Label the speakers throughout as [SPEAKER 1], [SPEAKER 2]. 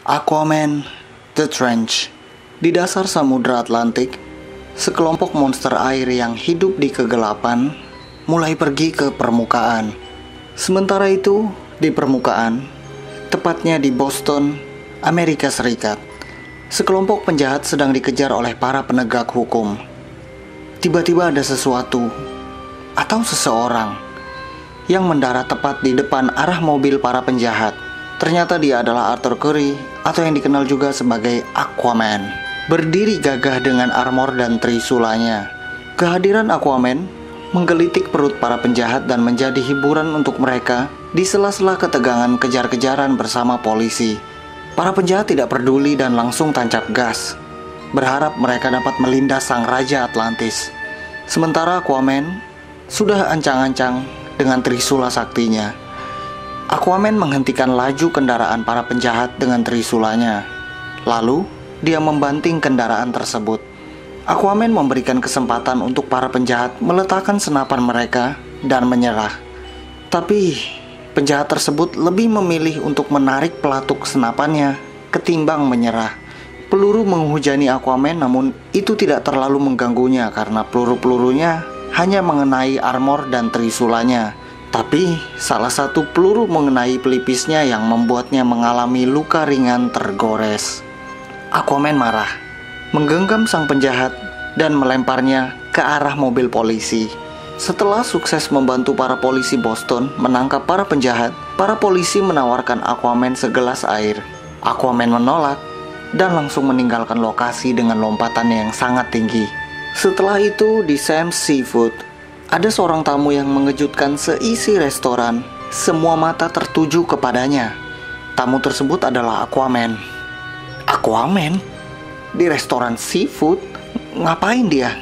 [SPEAKER 1] Aquaman, The Trench. Di dasar Samudra Atlantik, sekelompok monster air yang hidup di kegelapan mulai pergi ke permukaan. Sementara itu, di permukaan, tepatnya di Boston, Amerika Serikat, sekelompok penjahat sedang dikejar oleh para penegak hukum. Tiba-tiba ada sesuatu atau seseorang yang mendarat tepat di depan arah mobil para penjahat. Ternyata dia adalah Arthur Curry, atau yang dikenal juga sebagai Aquaman. Berdiri gagah dengan armor dan trisulanya. Kehadiran Aquaman menggelitik perut para penjahat dan menjadi hiburan untuk mereka di sela-sela ketegangan kejar-kejaran bersama polisi. Para penjahat tidak peduli dan langsung tancap gas, berharap mereka dapat melindas sang Raja Atlantis. Sementara Aquaman sudah ancang-ancang dengan trisula saktinya. Aquaman menghentikan laju kendaraan para penjahat dengan trisulanya. Lalu, dia membanting kendaraan tersebut. Aquaman memberikan kesempatan untuk para penjahat meletakkan senapan mereka dan menyerah. Tapi, penjahat tersebut lebih memilih untuk menarik pelatuk senapannya ketimbang menyerah. Peluru menghujani Aquaman, namun itu tidak terlalu mengganggunya karena peluru-pelurunya hanya mengenai armor dan trisulanya. Tapi salah satu peluru mengenai pelipisnya yang membuatnya mengalami luka ringan tergores. Aquaman marah, menggenggam sang penjahat dan melemparnya ke arah mobil polisi. Setelah sukses membantu para polisi Boston menangkap para penjahat, para polisi menawarkan Aquaman segelas air. Aquaman menolak dan langsung meninggalkan lokasi dengan lompatan yang sangat tinggi. Setelah itu di Sam's Seafood, ada seorang tamu yang mengejutkan seisi restoran. Semua mata tertuju kepadanya. Tamu tersebut adalah Aquaman. Aquaman? Di restoran seafood? Ngapain dia?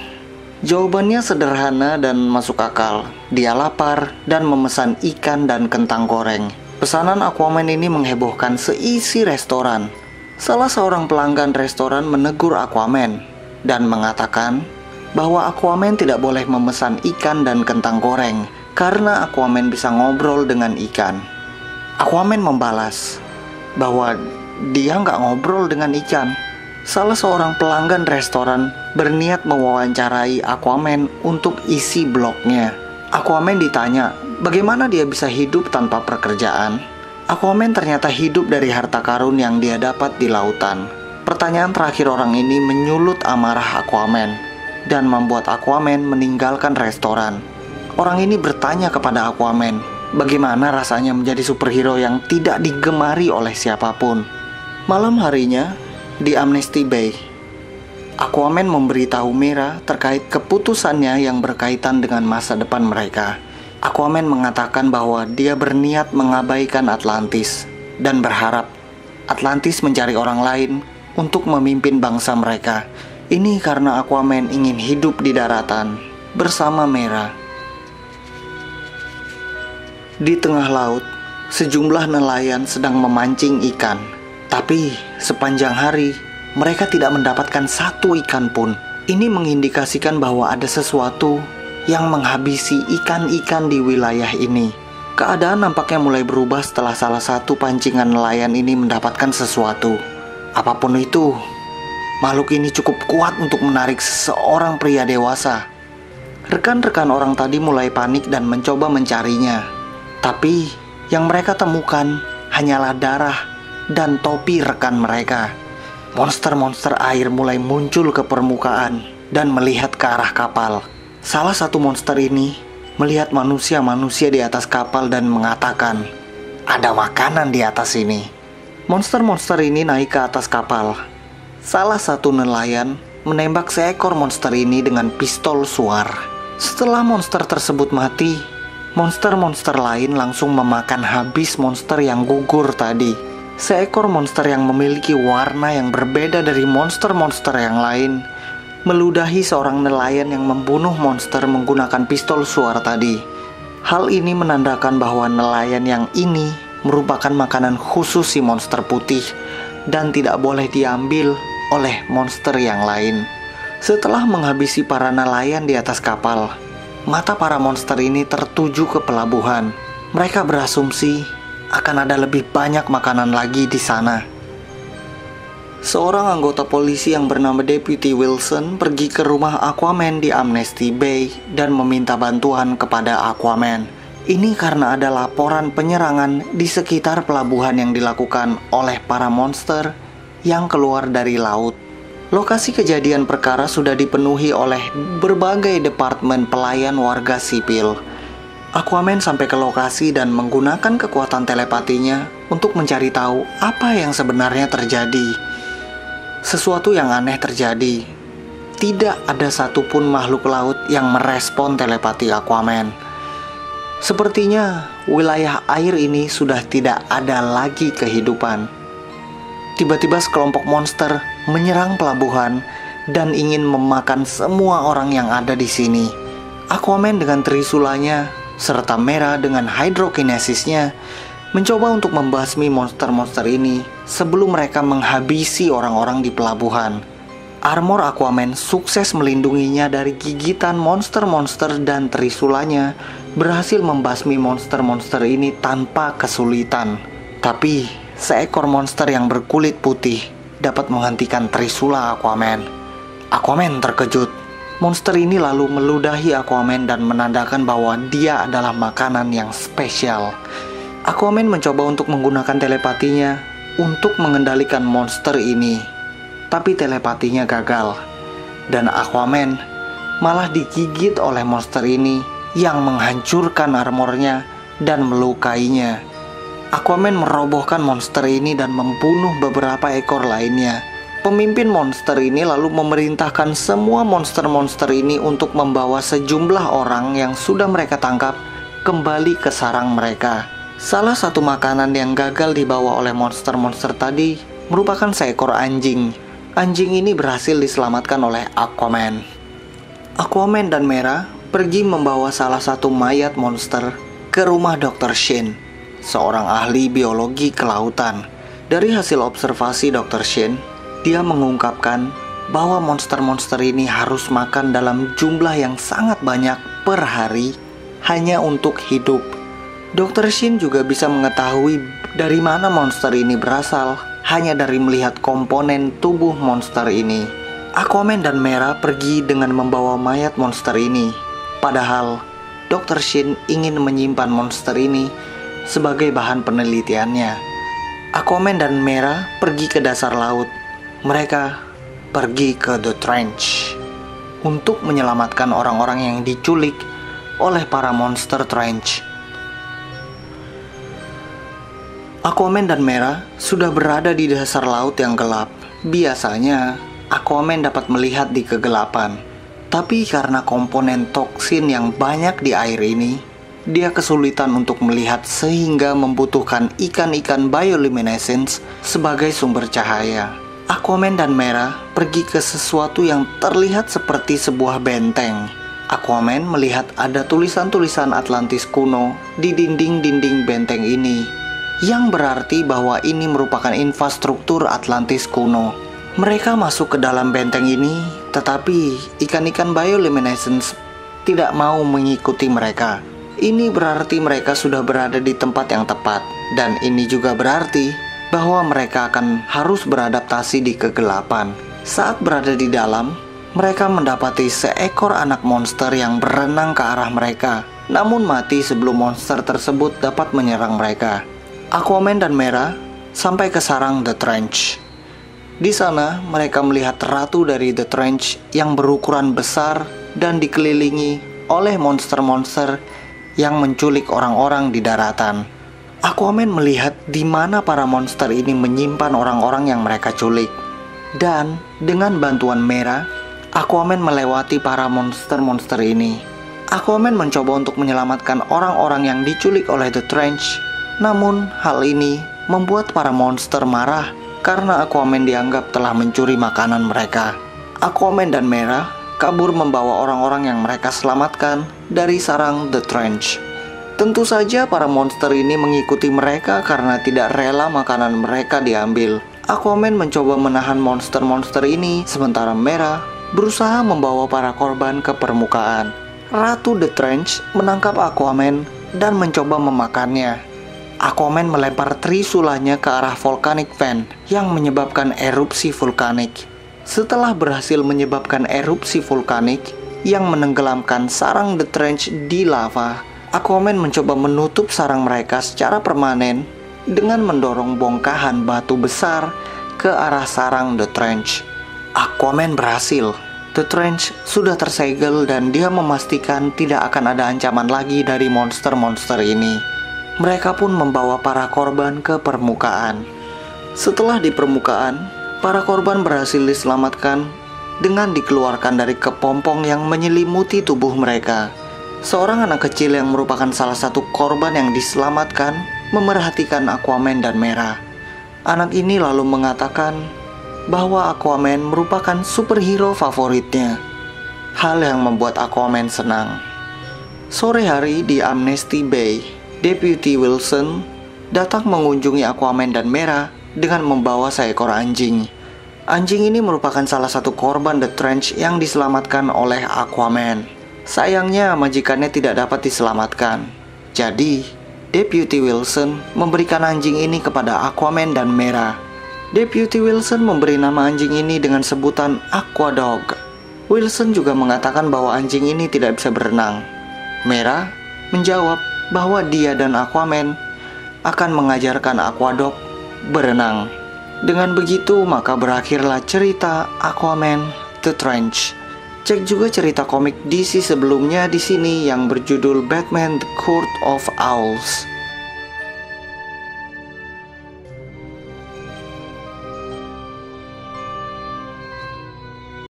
[SPEAKER 1] Jawabannya sederhana dan masuk akal. Dia lapar dan memesan ikan dan kentang goreng. Pesanan Aquaman ini menghebohkan seisi restoran. Salah seorang pelanggan restoran menegur Aquaman dan mengatakan bahwa Aquaman tidak boleh memesan ikan dan kentang goreng karena Aquaman bisa ngobrol dengan ikan. Aquaman membalas bahwa dia nggak ngobrol dengan ikan. Salah seorang pelanggan restoran berniat mewawancarai Aquaman untuk isi blognya. Aquaman ditanya bagaimana dia bisa hidup tanpa pekerjaan. Aquaman ternyata hidup dari harta karun yang dia dapat di lautan. Pertanyaan terakhir orang ini menyulut amarah Aquaman dan membuat Aquaman meninggalkan restoran. Orang ini bertanya kepada Aquaman, bagaimana rasanya menjadi superhero yang tidak digemari oleh siapapun. Malam harinya, di Amnesty Bay, Aquaman memberitahu Mera terkait keputusannya yang berkaitan dengan masa depan mereka. Aquaman mengatakan bahwa dia berniat mengabaikan Atlantis dan berharap Atlantis mencari orang lain untuk memimpin bangsa mereka. Ini karena Aquaman ingin hidup di daratan bersama Mera. Di tengah laut, sejumlah nelayan sedang memancing ikan. Tapi sepanjang hari, mereka tidak mendapatkan satu ikan pun. Ini mengindikasikan bahwa ada sesuatu yang menghabisi ikan-ikan di wilayah ini. Keadaan nampaknya mulai berubah setelah salah satu pancingan nelayan ini mendapatkan sesuatu. Apapun itu, makhluk ini cukup kuat untuk menarik seseorang pria dewasa. Rekan-rekan orang tadi mulai panik dan mencoba mencarinya. Tapi yang mereka temukan hanyalah darah dan topi rekan mereka. Monster-monster air mulai muncul ke permukaan dan melihat ke arah kapal. Salah satu monster ini melihat manusia-manusia di atas kapal dan mengatakan, "Ada makanan di atas ini." Monster-monster ini naik ke atas kapal. Salah satu nelayan menembak seekor monster ini dengan pistol suar. Setelah monster tersebut mati, monster-monster lain langsung memakan habis monster yang gugur tadi. Seekor monster yang memiliki warna yang berbeda dari monster-monster yang lain meludahi seorang nelayan yang membunuh monster menggunakan pistol suar tadi. Hal ini menandakan bahwa nelayan yang ini merupakan makanan khusus si monster putih dan tidak boleh diambil oleh monster yang lain. Setelah menghabisi para nelayan di atas kapal, mata para monster ini tertuju ke pelabuhan. Mereka berasumsi akan ada lebih banyak makanan lagi di sana. seorang anggota polisi yang bernama Deputy Wilson pergi ke rumah Aquaman di Amnesty Bay dan meminta bantuan kepada Aquaman. Ini karena ada laporan penyerangan di sekitar pelabuhan yang dilakukan oleh para monster yang keluar dari laut. Lokasi kejadian perkara sudah dipenuhi oleh berbagai departemen pelayan warga sipil. Aquaman sampai ke lokasi dan menggunakan kekuatan telepatinya untuk mencari tahu apa yang sebenarnya terjadi. Sesuatu yang aneh terjadi. Tidak ada satupun makhluk laut yang merespon telepati Aquaman. Sepertinya wilayah air ini sudah tidak ada lagi kehidupan. Tiba-tiba sekelompok monster menyerang pelabuhan dan ingin memakan semua orang yang ada di sini. Aquaman dengan trisulanya serta Mera dengan hydrokinesisnya mencoba untuk membasmi monster-monster ini sebelum mereka menghabisi orang-orang di pelabuhan. Armor Aquaman sukses melindunginya dari gigitan monster-monster dan trisulanya berhasil membasmi monster-monster ini tanpa kesulitan. Tapi seekor monster yang berkulit putih dapat menghentikan trisula Aquaman. Aquaman terkejut. Monster ini lalu meludahi Aquaman dan menandakan bahwa dia adalah makanan yang spesial. Aquaman mencoba untuk menggunakan telepatinya untuk mengendalikan monster ini. Tapi telepatinya gagal. Dan Aquaman malah digigit oleh monster ini yang menghancurkan armornya dan melukainya. Aquaman merobohkan monster ini dan membunuh beberapa ekor lainnya. Pemimpin monster ini lalu memerintahkan semua monster-monster ini untuk membawa sejumlah orang yang sudah mereka tangkap kembali ke sarang mereka. Salah satu makanan yang gagal dibawa oleh monster-monster tadi merupakan seekor anjing. Anjing ini berhasil diselamatkan oleh Aquaman. Aquaman dan Mera pergi membawa salah satu mayat monster ke rumah Dr. Shin, seorang ahli biologi kelautan. Dari hasil observasi Dr. Shin, dia mengungkapkan bahwa monster-monster ini harus makan dalam jumlah yang sangat banyak per hari hanya untuk hidup. Dr. Shin juga bisa mengetahui dari mana monster ini berasal hanya dari melihat komponen tubuh monster ini. Aquaman dan Mera pergi dengan membawa mayat monster ini. Padahal Dr. Shin ingin menyimpan monster ini sebagai bahan penelitiannya. Aquaman dan Mera pergi ke dasar laut. Mereka pergi ke The Trench untuk menyelamatkan orang-orang yang diculik oleh para monster Trench. Aquaman dan Mera sudah berada di dasar laut yang gelap. Biasanya Aquaman dapat melihat di kegelapan, tapi karena komponen toksin yang banyak di air ini, dia kesulitan untuk melihat sehingga membutuhkan ikan-ikan bioluminescence sebagai sumber cahaya. Aquaman dan Mera pergi ke sesuatu yang terlihat seperti sebuah benteng. Aquaman melihat ada tulisan-tulisan Atlantis kuno di dinding-dinding benteng ini, yang berarti bahwa ini merupakan infrastruktur Atlantis kuno. Mereka masuk ke dalam benteng ini, tetapi ikan-ikan bioluminescence tidak mau mengikuti mereka. Ini berarti mereka sudah berada di tempat yang tepat, dan ini juga berarti bahwa mereka akan harus beradaptasi di kegelapan. Saat berada di dalam, mereka mendapati seekor anak monster yang berenang ke arah mereka, namun mati sebelum monster tersebut dapat menyerang mereka. Aquaman dan Mera sampai ke sarang The Trench. Di sana, mereka melihat ratu dari The Trench yang berukuran besar dan dikelilingi oleh monster-monster yang menculik orang-orang di daratan. Aquaman melihat di mana para monster ini menyimpan orang-orang yang mereka culik. Dan dengan bantuan Mera, Aquaman melewati para monster-monster ini. Aquaman mencoba untuk menyelamatkan orang-orang yang diculik oleh The Trench. Namun hal ini membuat para monster marah karena Aquaman dianggap telah mencuri makanan mereka. Aquaman dan Mera kabur membawa orang-orang yang mereka selamatkan dari sarang The Trench. Tentu saja para monster ini mengikuti mereka karena tidak rela makanan mereka diambil. Aquaman mencoba menahan monster-monster ini, sementara Mera berusaha membawa para korban ke permukaan. Ratu The Trench menangkap Aquaman dan mencoba memakannya. Aquaman melempar trisulanya ke arah volcanic vent yang menyebabkan erupsi vulkanik. Setelah berhasil menyebabkan erupsi vulkanik yang menenggelamkan sarang The Trench di lava, Aquaman mencoba menutup sarang mereka secara permanen dengan mendorong bongkahan batu besar ke arah sarang The Trench. Aquaman berhasil. The Trench sudah tersegel dan dia memastikan tidak akan ada ancaman lagi dari monster-monster ini. Mereka pun membawa para korban ke permukaan. Setelah di permukaan, para korban berhasil diselamatkan dengan dikeluarkan dari kepompong yang menyelimuti tubuh mereka. Seorang anak kecil yang merupakan salah satu korban yang diselamatkan memerhatikan Aquaman dan Mera. Anak ini lalu mengatakan bahwa Aquaman merupakan superhero favoritnya. Hal yang membuat Aquaman senang. Sore hari di Amnesty Bay, Deputy Wilson datang mengunjungi Aquaman dan Mera dengan membawa seekor anjing. Anjing ini merupakan salah satu korban The Trench yang diselamatkan oleh Aquaman. Sayangnya majikannya tidak dapat diselamatkan. Jadi, Deputy Wilson memberikan anjing ini kepada Aquaman dan Mera. Deputy Wilson memberi nama anjing ini dengan sebutan Aqua Dog. Wilson juga mengatakan bahwa anjing ini tidak bisa berenang. Mera menjawab bahwa dia dan Aquaman akan mengajarkan Aqua Dog berenang. Dengan begitu, maka berakhirlah cerita Aquaman The Trench. Cek juga cerita komik DC sebelumnya di sini yang berjudul Batman The Court of Owls.